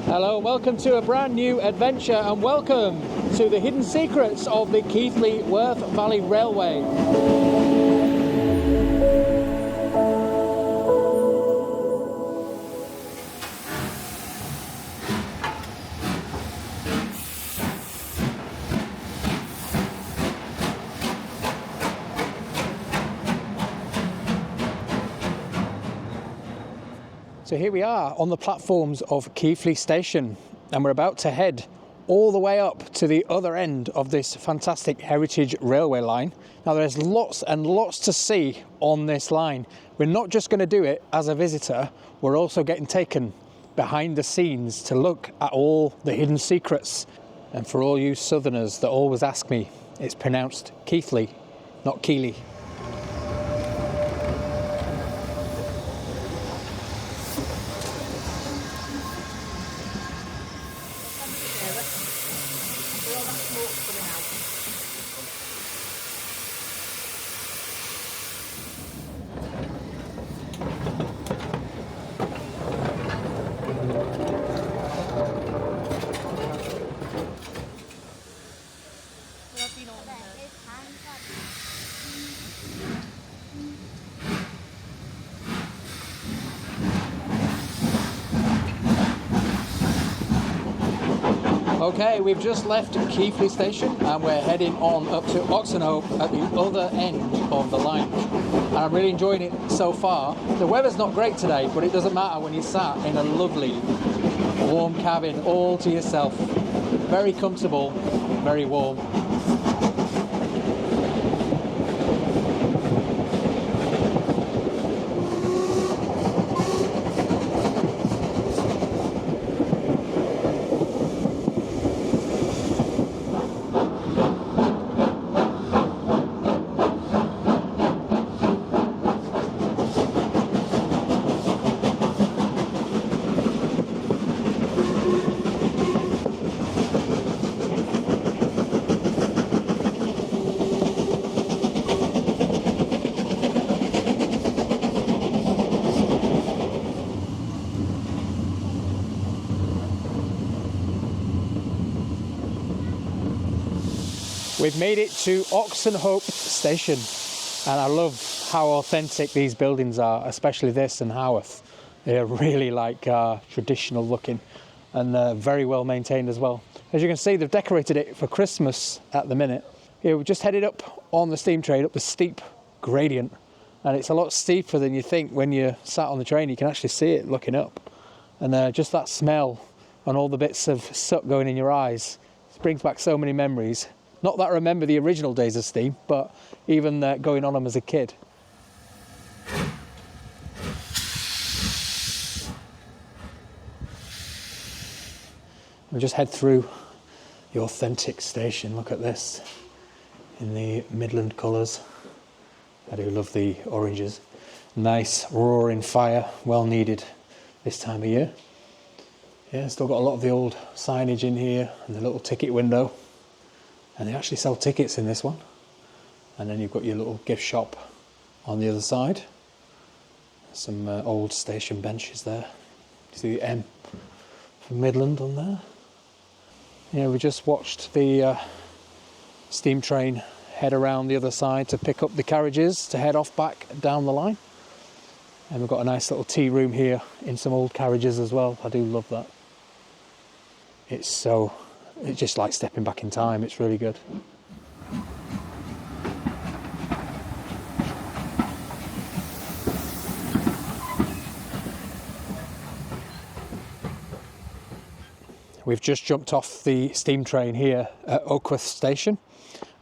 Hello, welcome to a brand new adventure and welcome to the hidden secrets of the Keighley Worth Valley Railway. So here we are on the platforms of Keighley Station, and we're about to head all the way up to the other end of this fantastic heritage railway line. Now there's lots and lots to see on this line. We're not just going to do it as a visitor, we're also getting taken behind the scenes to look at all the hidden secrets. And for all you southerners that always ask me, it's pronounced Keighley, not Keighley. Okay, we've just left Keighley Station and we're heading on up to Oxenhope at the other end of the line. And I'm really enjoying it so far. The weather's not great today, but it doesn't matter when you're sat in a lovely warm cabin all to yourself. Very comfortable, very warm. We've made it to Oxenhope Station, and I love how authentic these buildings are, especially this and Haworth. They're really like traditional looking and very well maintained as well. As you can see, they've decorated it for Christmas at the minute. Here we've just headed up on the steam train up the steep gradient, and it's a lot steeper than you think when you're sat on the train. You can actually see it looking up, and just that smell and all the bits of soot going in your eyes, it brings back so many memories. Not that I remember the original days of steam, but even going on them as a kid. We'll just head through the authentic station. Look at this in the Midland colours. I do love the oranges. Nice roaring fire, well needed this time of year. Yeah, still got a lot of the old signage in here and the little ticket window. And they actually sell tickets in this one. And then you've got your little gift shop on the other side. Some old station benches there. You see the M for Midland on there. Yeah, we just watched the steam train head around the other side to pick up the carriages to head off back down the line. And we've got a nice little tea room here in some old carriages as well. I do love that. It's just like stepping back in time. It's really good. We've just jumped off the steam train here at Oakworth Station.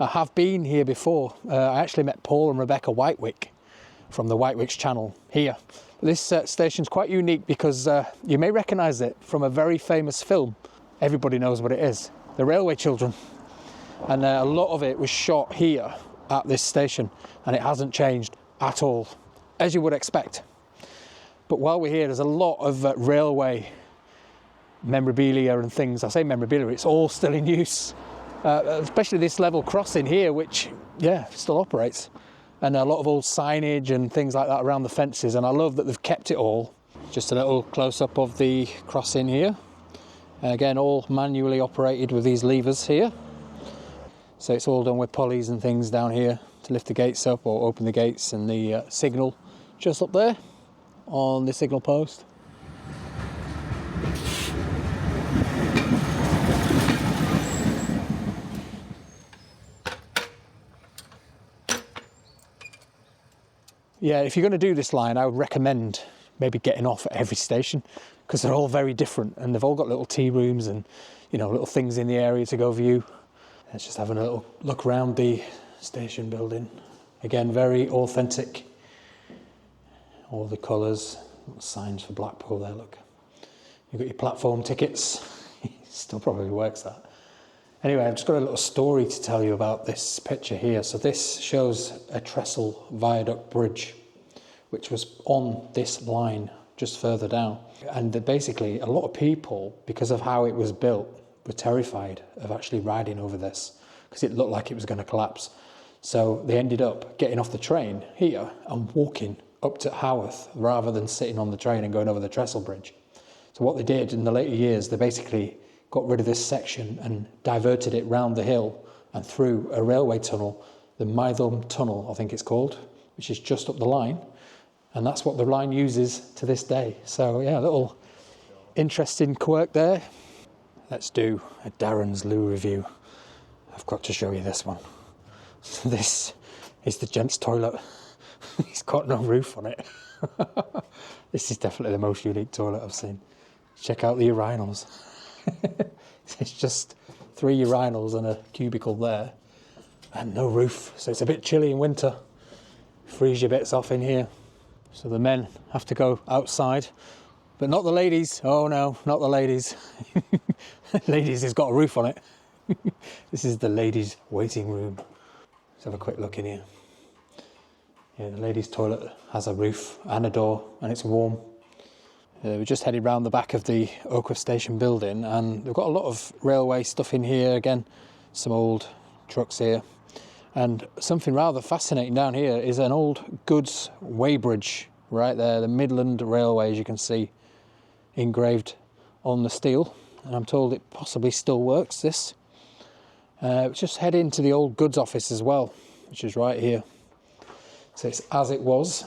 I have been here before. I actually met Paul and Rebecca Whitewick from the Whitewicks channel here. This station's quite unique because you may recognise it from a very famous film. Everybody knows what it is, The Railway Children. And a lot of it was shot here at this station, and it hasn't changed at all, as you would expect. But while we're here, there's a lot of railway memorabilia and things. I say memorabilia, it's all still in use. Especially this level crossing here, which, yeah, still operates. And a lot of old signage and things like that around the fences, and I love that they've kept it all. Just a little close-up of the crossing here. And again, all manually operated with these levers here. So it's all done with pulleys and things down here to lift the gates up or open the gates, and the signal just up there on the signal post. Yeah, if you're going to do this line, I would recommend maybe getting off at every station, because they're all very different and they've all got little tea rooms and, you know, little things in the area to go view. Let's just have a little look around the station building. Again, very authentic. All the colours, signs for Blackpool there, look. You've got your platform tickets. Still probably works that. Anyway, I've just got a little story to tell you about this picture here. So this shows a trestle viaduct bridge, which was on this line just further down. And basically, a lot of people, because of how it was built, were terrified of actually riding over this, because it looked like it was going to collapse. So they ended up getting off the train here and walking up to Haworth rather than sitting on the train and going over the trestle bridge. So what they did in the later years, they basically got rid of this section and diverted it round the hill and through a railway tunnel, the Mytholm Tunnel, I think it's called, which is just up the line. And that's what the line uses to this day. So yeah, a little interesting quirk there. Let's do a Darren's loo review. I've got to show you this one. So this is the gents' toilet. It's got no roof on it. This is definitely the most unique toilet I've seen. Check out the urinals. It's just 3 urinals and a cubicle there and no roof, so it's a bit chilly in winter. Freeze your bits off in here. So the men have to go outside, but not the ladies. Oh no, not the ladies. Ladies has got a roof on it. This is the ladies' waiting room. Let's have a quick look in here. Yeah, the ladies' toilet has a roof and a door, and it's warm. We're just headed round the back of the Oakworth Station building, and we've got a lot of railway stuff in here. Again, some old trucks here, and something rather fascinating down here is an old goods weighbridge right there, the Midland Railway, as you can see, engraved on the steel, and I'm told it possibly still works, this. Just head into the old goods office as well, which is right here. So it's as it was.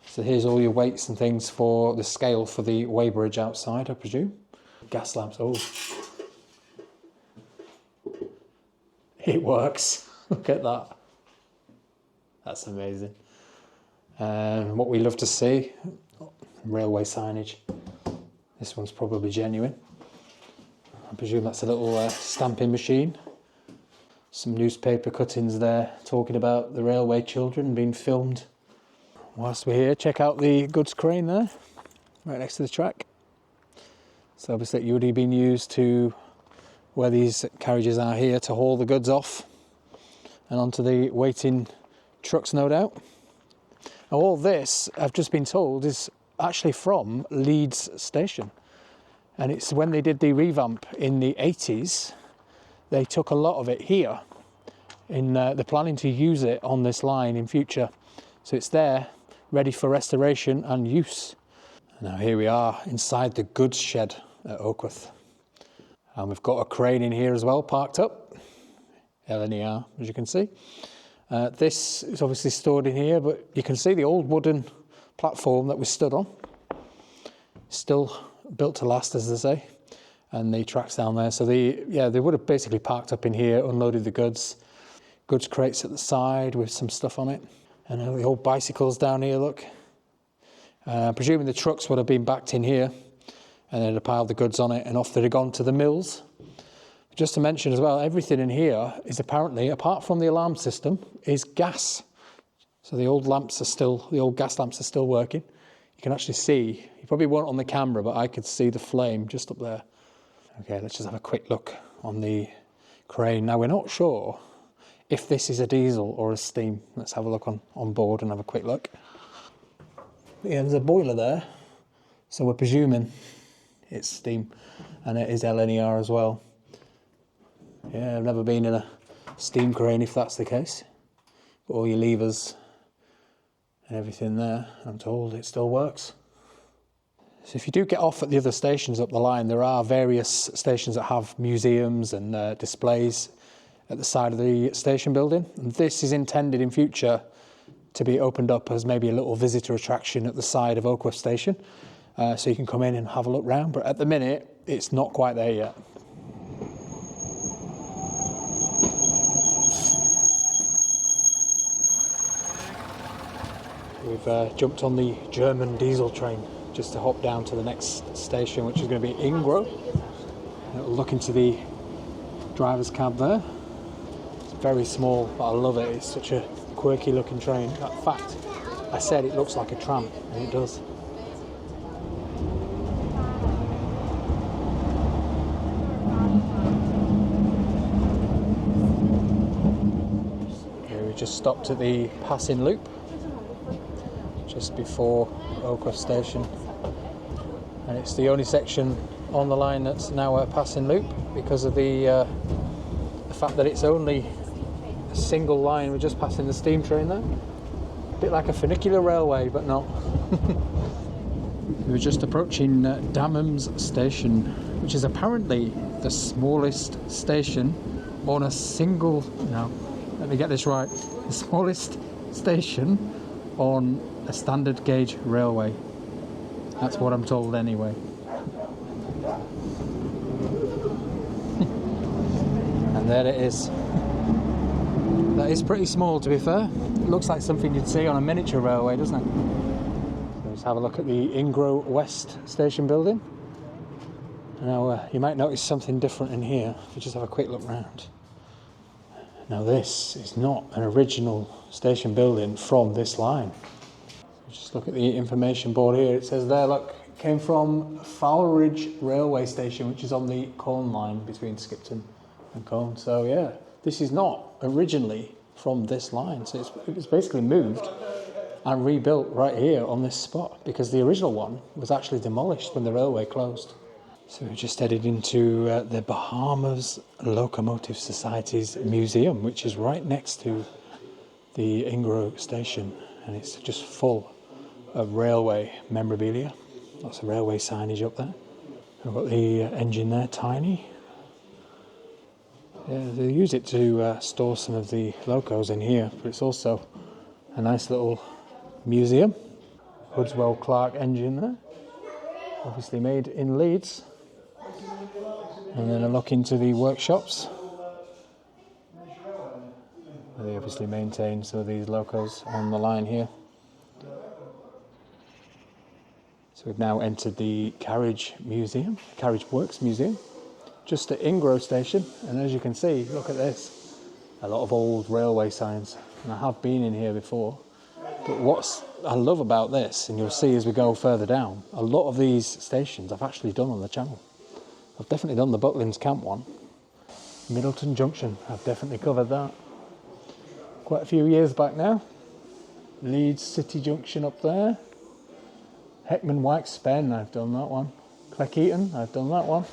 So here's all your weights and things for the scale for the weighbridge outside, I presume. Gas lamps, oh. It works. Look at that. That's amazing. And what we love to see, railway signage. This one's probably genuine. I presume that's a little stamping machine. Some newspaper cuttings there talking about the railway children being filmed. Whilst we're here, check out the goods crane there, right next to the track. So obviously it would have been used to where these carriages are here to haul the goods off and onto the waiting trucks, no doubt. Now all this, I've just been told, is actually from Leeds Station. And it's when they did the revamp in the 80s, they took a lot of it here. They're planning to use it on this line in future. So it's there, ready for restoration and use. Now here we are inside the goods shed at Oakworth. And we've got a crane in here as well, parked up. LNER, as you can see. This is obviously stored in here, but you can see the old wooden platform that we stood on. Still built to last, as they say. And the tracks down there. So they would have basically parked up in here, unloaded the goods. Goods crates at the side with some stuff on it. And the old bicycles down here, look. Presuming the trucks would have been backed in here and they'd have piled the goods on it and off they'd have gone to the mills. Just to mention as well, everything in here is apparently, apart from the alarm system, is gas. So the old gas lamps are still working. You can actually see, you probably won't on the camera, but I could see the flame just up there. Okay, let's just have a quick look on the crane. Now we're not sure if this is a diesel or a steam. Let's have a look on board and have a quick look. Yeah, there's a boiler there, so we're presuming it's steam, and it is LNER as well. Yeah, I've never been in a steam crane if that's the case. Got all your levers and everything there. I'm told it still works. So if you do get off at the other stations up the line, there are various stations that have museums and displays at the side of the station building. And this is intended in future to be opened up as maybe a little visitor attraction at the side of Oakworth Station. So you can come in and have a look round, but at the minute, it's not quite there yet. We've jumped on the German diesel train just to hop down to the next station, which is going to be Ingrow. Look into the driver's cab there. It's very small, but I love it. It's such a quirky looking train. In fact, I said it looks like a tram, and it does. Here we just stopped at the passing loop just before Oakworth Station, and it's the only section on the line that's now a passing loop because of the fact that it's only a single line. We're just passing the steam train there, a bit like a funicular railway, but not. We were just approaching Damems Station, which is apparently the smallest station on a single, no, let me get this right, the smallest station on a standard gauge railway. That's what I'm told anyway. And there it is. That is pretty small, to be fair. It looks like something you'd see on a miniature railway, doesn't it? So let's have a look at the Ingrow West station building. Now you might notice something different in here if you just have a quick look round. Now this is not an original station building from this line. Just look at the information board here. It says there, look, it came from Ridge Railway Station, which is on the Colne line between Skipton and Colne. So yeah, this is not originally from this line. So it was basically moved and rebuilt right here on this spot because the original one was actually demolished when the railway closed. So we just headed into the Bahamas Locomotive Society's museum, which is right next to the Ingrow Station, and it's just full of railway memorabilia. Lots of railway signage up there. I've got the engine there, tiny. Yeah, they use it to store some of the locos in here, but it's also a nice little museum. Hoodswell Clark engine there, obviously made in Leeds. And then a look into the workshops. They obviously maintain some of these locos on the line here. So we've now entered the Carriage Museum, Carriage Works Museum, just at Ingrow Station. And as you can see, look at this, a lot of old railway signs. And I have been in here before. But what I love about this, and you'll see as we go further down, a lot of these stations I've actually done on the channel. I've definitely done the Butlins Camp one. Middleton Junction, I've definitely covered that. Quite a few years back now. Leeds City Junction up there. Heckman White Spen, I've done that one. Cleckheaton, I've done that one.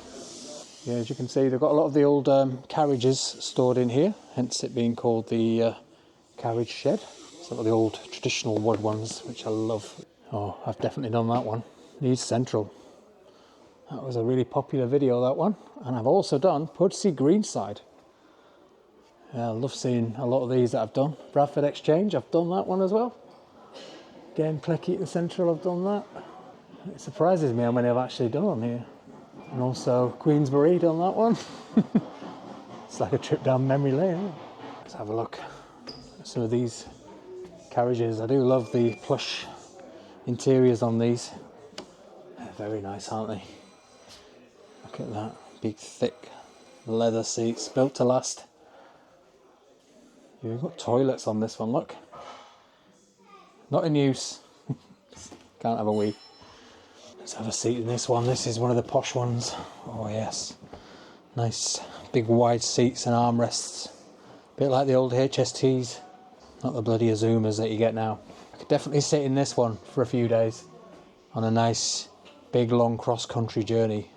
Yeah, as you can see, they've got a lot of the old carriages stored in here, hence it being called the carriage shed. Some of the old traditional wood ones, which I love. Oh, I've definitely done that one. Leeds Central. That was a really popular video, that one. And I've also done Pudsey Greenside. Yeah, I love seeing a lot of these that I've done. Bradford Exchange, I've done that one as well. Again, Cleckheaton Central, I've done that. It surprises me how many I've actually done on here. And also Queensbury, done that one. It's like a trip down memory lane, isn't it? Let's have a look at some of these carriages. I do love the plush interiors on these. They're very nice, aren't they? Look at that, big thick leather seats, built to last. You've got toilets on this one, look. Not in use. Can't have a wee. Let's have a seat in this one. This is one of the posh ones. Oh yes. Nice big wide seats and armrests. Bit like the old HSTs. Not the bloody Azumas that you get now. I could definitely sit in this one for a few days on a nice big long cross-country journey.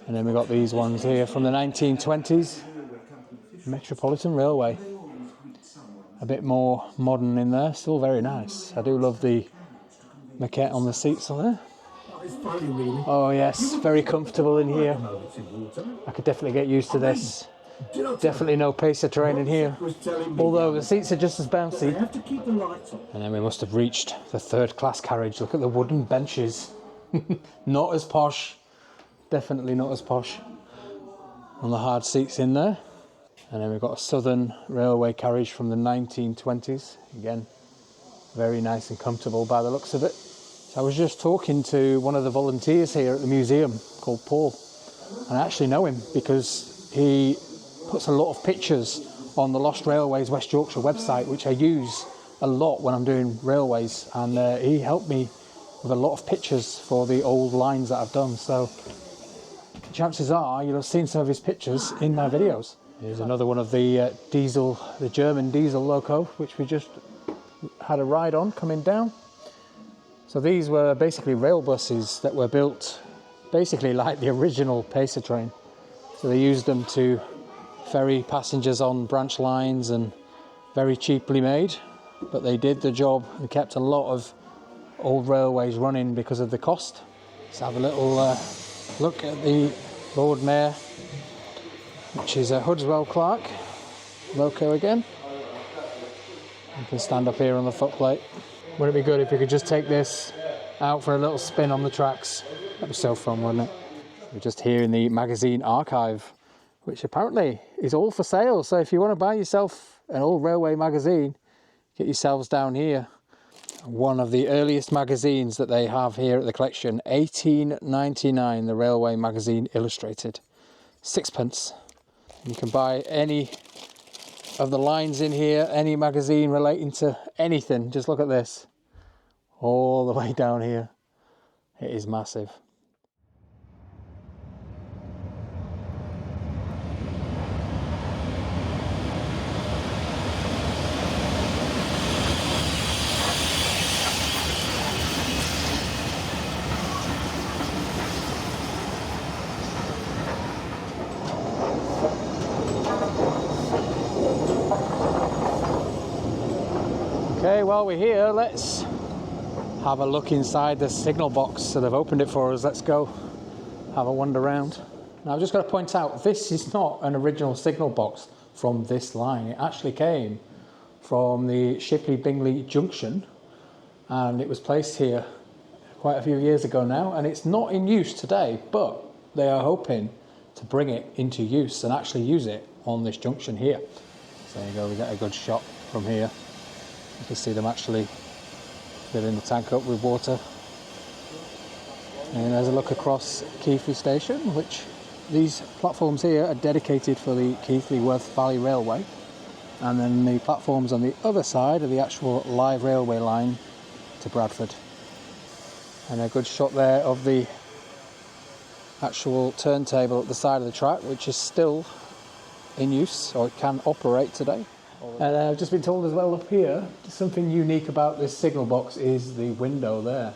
And then we've got these ones here from the 1920s. Metropolitan Railway. A bit more modern in there, still very nice. I do love the maquette on the seats on there. Oh yes, very comfortable in here. I could definitely get used to this. Definitely no pacer terrain in here, although the seats are just as bouncy. And then we must have reached the third class carriage. Look at the wooden benches. Not as posh, definitely not as posh on the hard seats in there. And then we've got a Southern Railway carriage from the 1920s. Again, very nice and comfortable by the looks of it. So I was just talking to one of the volunteers here at the museum called Paul, and I actually know him because he puts a lot of pictures on the Lost Railways West Yorkshire website, which I use a lot when I'm doing railways, and he helped me with a lot of pictures for the old lines that I've done. So chances are you'll have seen some of his pictures in my videos. Here's another one of the the German diesel loco, which we just had a ride on coming down. So these were basically rail buses that were built basically like the original pacer train. So they used them to ferry passengers on branch lines, and very cheaply made, but they did the job and kept a lot of old railways running because of the cost. Let's have a little look at the Lord Mayor, which is a Hudswell Clark loco again. You can stand up here on the footplate. Wouldn't it be good if we could just take this out for a little spin on the tracks? That'd be so fun, wouldn't it? We're just here in the magazine archive, which apparently is all for sale. So if you want to buy yourself an old railway magazine, get yourselves down here. One of the earliest magazines that they have here at the collection, 1899, the Railway Magazine Illustrated. 6p. You can buy any of the lines in here, any magazine relating to anything. Just look at this, all the way down here. It is massive. Okay, while we're here, let's have a look inside the signal box. So they've opened it for us. Let's go have a wander around. Now I've just got to point out, this is not an original signal box from this line. It actually came from the Shipley-Bingley Junction, and it was placed here quite a few years ago now, and it's not in use today, but they are hoping to bring it into use and actually use it on this junction here. So there you go, we get a good shot from here. You can see them actually filling the tank up with water. And there's a look across Keighley Station, which these platforms here are dedicated for the Keighley Worth Valley Railway. And then the platforms on the other side are the actual live railway line to Bradford. And a good shot there of the actual turntable at the side of the track, which is still in use, or it can operate today. And I've just been told as well up here, something unique about this signal box is the window there.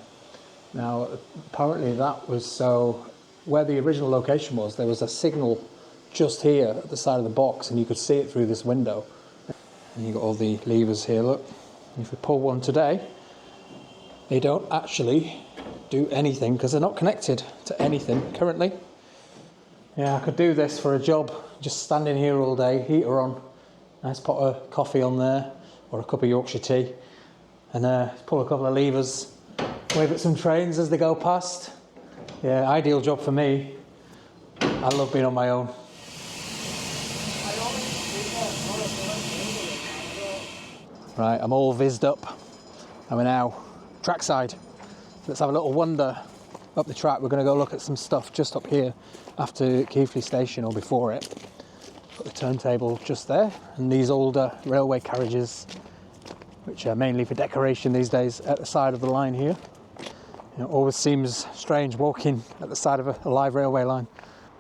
Now, apparently that was so, where the original location was, there was a signal just here at the side of the box, and you could see it through this window. And you've got all the levers here, look. If we pull one today, they don't actually do anything because they're not connected to anything currently. Yeah, I could do this for a job, just standing here all day, heater on. Nice pot of coffee on there, or a cup of Yorkshire tea, and pull a couple of levers, wave at some trains as they go past. Yeah, ideal job for me. I love being on my own. Right, I'm all vizzed up, and we're now trackside. Let's have a little wander up the track. We're going to go look at some stuff just up here after Keighley Station, or before it. Got the turntable just there, and these older railway carriages, which are mainly for decoration these days, at the side of the line here. You know, it always seems strange walking at the side of a live railway line.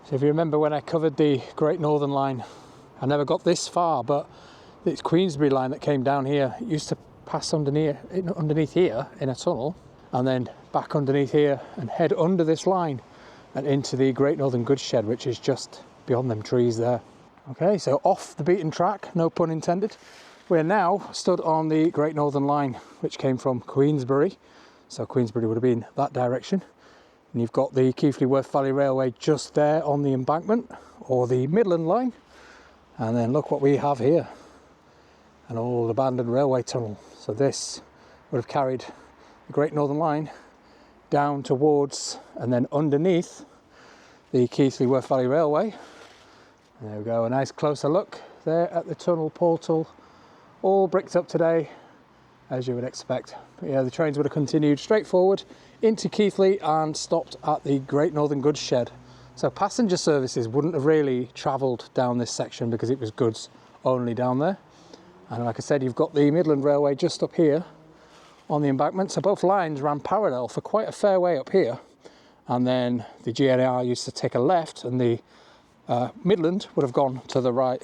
So if you remember when I covered the Great Northern Line, I never got this far, but this Queensbury line that came down here, it used to pass underneath here in a tunnel, and then back underneath here and head under this line and into the Great Northern Goods Shed, which is just beyond them trees there. Okay, so off the beaten track, no pun intended. We're now stood on the Great Northern Line, which came from Queensbury. So Queensbury would have been that direction. And you've got the Keighley Worth Valley Railway just there on the embankment, or the Midland line. And then look what we have here, an old abandoned railway tunnel. So this would have carried the Great Northern Line down towards and then underneath the Keighley Worth Valley Railway. And there we go, a nice closer look there at the tunnel portal, all bricked up today, as you would expect. But yeah, the trains would have continued straight forward into Keighley and stopped at the Great Northern Goods Shed. So passenger services wouldn't have really travelled down this section because it was goods only down there. And like I said, you've got the Midland Railway just up here on the embankment. So both lines ran parallel for quite a fair way up here. And then the GNR used to take a left, and the Midland would have gone to the right.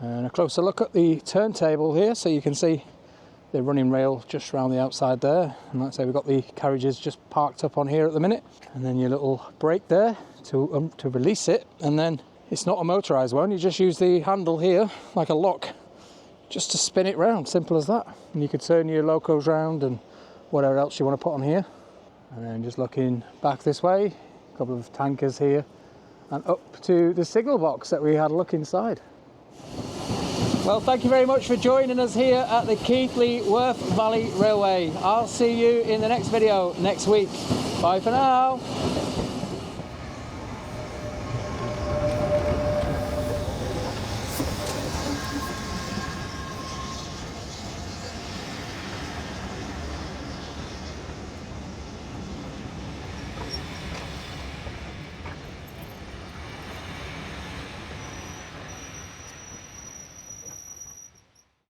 And a closer look at the turntable here, so you can see the running rail just around the outside there. And like I say, we've got the carriages just parked up on here at the minute. And then your little brake there to release it. And then it's not a motorised one, you just use the handle here like a lock just to spin it round, simple as that. And you could turn your locos round and whatever else you want to put on here. And then just looking back this way, a couple of tankers here, and up to the signal box that we had a look inside. Well, thank you very much for joining us here at the Keighley Worth Valley Railway. I'll see you in the next video next week. Bye for now.